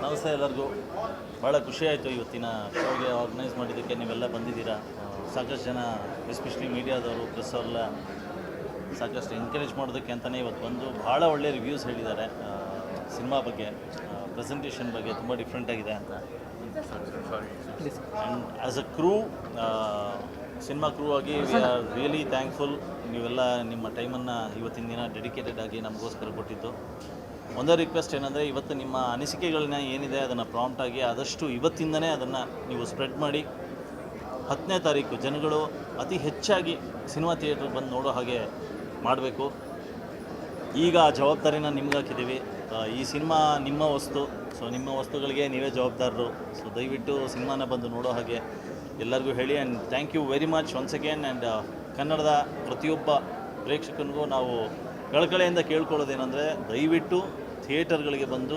ನಮಸ್ತೆ ಎಲ್ಲರಿಗೂ. ಭಾಳ ಖುಷಿಯಾಯಿತು ಇವತ್ತಿನ ಶೋಗೆ ಆರ್ಗನೈಸ್ ಮಾಡಿದ್ದಕ್ಕೆ. ನೀವೆಲ್ಲ ಬಂದಿದ್ದೀರಾ. ಸಾಕಷ್ಟು ಜನ ಎಸ್ಪೆಷಲಿ ಮೀಡಿಯಾದವರು, ಪ್ರೆಸ್ ಅವರೆಲ್ಲ ಸಾಕಷ್ಟು ಎಂಕರೇಜ್ ಮಾಡೋದಕ್ಕೆ ಅಂತಲೇ ಇವತ್ತು ಬಂದು ಭಾಳ ಒಳ್ಳೆ ರಿವ್ಯೂಸ್ ಹೇಳಿದ್ದಾರೆ ಸಿನಿಮಾ ಬಗ್ಗೆ, ಪ್ರೆಸೆಂಟೇಷನ್ ಬಗ್ಗೆ ತುಂಬ ಡಿಫ್ರೆಂಟಾಗಿದೆ ಅಂತ. And as a crew, cinema crew ಆಗಿ ವಿ ಆರ್ ರಿಯಲಿ ಥ್ಯಾಂಕ್ಫುಲ್. ನೀವೆಲ್ಲ ನಿಮ್ಮ ಟೈಮನ್ನು ಇವತ್ತಿನ ದಿನ ಡೆಡಿಕೇಟೆಡ್ ಆಗಿ ನಮಗೋಸ್ಕರ ಕೊಟ್ಟಿದ್ದು. ಒಂದೇ ರಿಕ್ವೆಸ್ಟ್ ಏನಂದರೆ, ಇವತ್ತು ನಿಮ್ಮ ಅನಿಸಿಕೆಗಳನ್ನ ಏನಿದೆ ಅದನ್ನು ಪ್ರಾಂಪ್ಟಾಗಿ ಆದಷ್ಟು ಇವತ್ತಿಂದನೇ ಅದನ್ನು ನೀವು ಸ್ಪ್ರೆಡ್ ಮಾಡಿ. 10ನೇ ತಾರೀಕು ಜನಗಳು ಅತಿ ಹೆಚ್ಚಾಗಿ ಸಿನಿಮಾ ಥಿಯೇಟ್ರಿಗೆ ಬಂದು ನೋಡೋ ಹಾಗೆ ಮಾಡಬೇಕು. ಈಗ ಆ ಜವಾಬ್ದಾರಿನ ನಿಮ್ಗೆ ಹಾಕಿದ್ದೀವಿ. ಈ ಸಿನಿಮಾ ನಿಮ್ಮ ವಸ್ತು, ಸೊ ನಿಮ್ಮ ವಸ್ತುಗಳಿಗೆ ನೀವೇ ಜವಾಬ್ದಾರರು. ಸೊ ದಯವಿಟ್ಟು ಸಿನಿಮಾನ ಬಂದು ನೋಡೋ ಹಾಗೆ ಎಲ್ಲರಿಗೂ ಹೇಳಿ. And thank you very much once again. And ಕನ್ನಡದ ಪ್ರತಿಯೊಬ್ಬ ಪ್ರೇಕ್ಷಕನಿಗೂ ನಾವು ಕಳಕಳೆಯಿಂದ ಕೇಳ್ಕೊಳ್ಳೋದೇನೆಂದರೆ, ದಯವಿಟ್ಟು ಥಿಯೇಟರ್ಗಳಿಗೆ ಬಂದು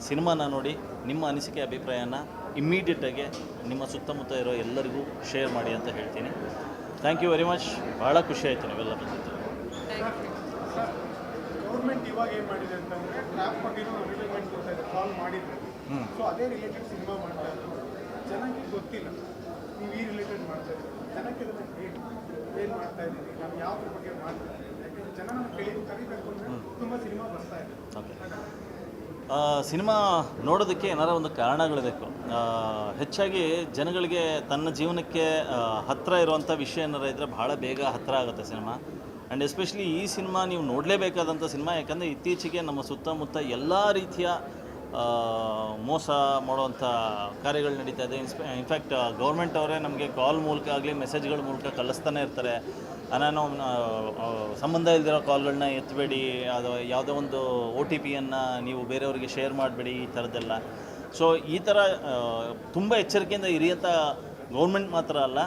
ಸಿನಿಮಾನ ನೋಡಿ ನಿಮ್ಮ ಅನಿಸಿಕೆ ಅಭಿಪ್ರಾಯನ ಇಮ್ಮಿಡಿಯೇಟಾಗಿ ನಿಮ್ಮ ಸುತ್ತಮುತ್ತ ಇರೋ ಎಲ್ಲರಿಗೂ ಶೇರ್ ಮಾಡಿ ಅಂತ ಹೇಳ್ತೀನಿ. Thank you very much. ಭಾಳ ಖುಷಿ ಆಯಿತು ನೀವೆಲ್ಲ ಬಂದಿದ್ದು. ಗೌರ್ಮೆಂಟ್ ಇವಾಗ ಏನು ಮಾಡಿದೆ ಅಂತಂದರೆ, ಟ್ರ್ಯಾಪ್ ಬಗ್ಗೆ ರಿಲೇಟೆಡ್ ಕೊಡ್ತಾ ಇದೆ, ಕಾಲ್ ಮಾಡಿದ್ರೆ ಸೊ ಅದೇ ರಿಲೇಟೆಡ್ ಸಿನಿಮಾ ಮಾಡ್ತಾ ಇದ್ರು. ಜನಕ್ಕೆ ಗೊತ್ತಿಲ್ಲ ನೀವು ಈ ರಿಲೇಟೆಡ್ ಮಾಡ್ತಾ ಇದ್ದೀವಿ. ಜನಕ್ಕೆ ಇದನ್ನು ಹೇಳಿ ಏನು ಮಾಡ್ತಾ ಇದ್ದೀವಿ, ನಾವು ಯಾವುದ್ರ ಬಗ್ಗೆ ಮಾಡ್ತಾ ಇದ್ದೀವಿ. ಯಾಕಂದರೆ ಜನ ನಮ್ಗೆ ಕರಿಬೇಕು ಅಂದರೆ ತುಂಬ ಸಿನಿಮಾ ಬರ್ತಾ ಇದೆ. ಓಕೆ, ಸಿನಿಮಾ ನೋಡೋದಕ್ಕೆ ಏನಾರ ಒಂದು ಕಾರಣಗಳಿರಬೇಕು. ಹೆಚ್ಚಾಗಿ ಜನಗಳಿಗೆ ತನ್ನ ಜೀವನಕ್ಕೆ ಹತ್ತಿರ ಇರುವಂಥ ವಿಷಯ ಏನಾರ ಇದ್ದರೆ ಭಾಳ ಬೇಗ ಹತ್ತಿರ ಆಗುತ್ತೆ ಸಿನಿಮಾ. ಆ್ಯಂಡ್ ಎಸ್ಪೆಷಲಿ ಈ ಸಿನಿಮಾ ನೀವು ನೋಡಲೇಬೇಕಾದಂಥ ಸಿನಿಮಾ. ಯಾಕಂದರೆ ಇತ್ತೀಚೆಗೆ ನಮ್ಮ ಸುತ್ತಮುತ್ತ ಎಲ್ಲ ರೀತಿಯ ಮೋಸ ಮಾಡುವಂಥ ಕಾರ್ಯಗಳು ನಡೀತಾ ಇದೆ. ಇನ್ಫ್ಯಾಕ್ಟ್ ಗೌರ್ಮೆಂಟ್ ಅವರೇ ನಮಗೆ ಕಾಲ್ ಮೂಲಕ ಆಗಲಿ ಮೆಸೇಜ್ಗಳ ಮೂಲಕ ಕಳಿಸ್ತಾನೆ ಇರ್ತಾರೆ. ನಾನು ಸಂಬಂಧ ಇಲ್ದಿರೋ ಕಾಲ್ಗಳನ್ನ ಎತ್ತಬೇಡಿ, ಅದು ಯಾವುದೋ ಒಂದು OTPಯನ್ನು ನೀವು ಬೇರೆಯವರಿಗೆ ಶೇರ್ ಮಾಡಬೇಡಿ, ಈ ಥರದ್ದೆಲ್ಲ. ಸೊ ಈ ಥರ ತುಂಬ ಎಚ್ಚರಿಕೆಯಿಂದ ಇರಿ ಅಂತ ಗೌರ್ಮೆಂಟ್ ಮಾತ್ರ ಅಲ್ಲ,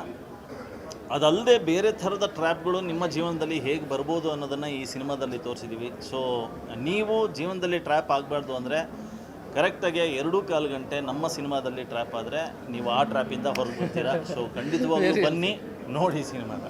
ಅದಲ್ಲದೆ ಬೇರೆ ಥರದ ಟ್ರ್ಯಾಪ್ಗಳು ನಿಮ್ಮ ಜೀವನದಲ್ಲಿ ಹೇಗೆ ಬರ್ಬೋದು ಅನ್ನೋದನ್ನು ಈ ಸಿನಿಮಾದಲ್ಲಿ ತೋರಿಸಿದ್ದೀವಿ. ಸೊ ನೀವು ಜೀವನದಲ್ಲಿ ಟ್ರ್ಯಾಪ್ ಆಗಬಾರ್ದು ಅಂದರೆ ಕರೆಕ್ಟಾಗಿ 2.25 ಗಂಟೆ ನಮ್ಮ ಸಿನಿಮಾದಲ್ಲಿ ಟ್ರ್ಯಾಪ್ ಆದರೆ ನೀವು ಆ ಟ್ರ್ಯಾಪಿಂದ ಹೊರಗೆ ಬರ್ತೀರಾ. ಸೊ ಖಂಡಿತವಾಗ್ಲೂ ಬನ್ನಿ, ನೋಡಿ ಸಿನಿಮಾನ.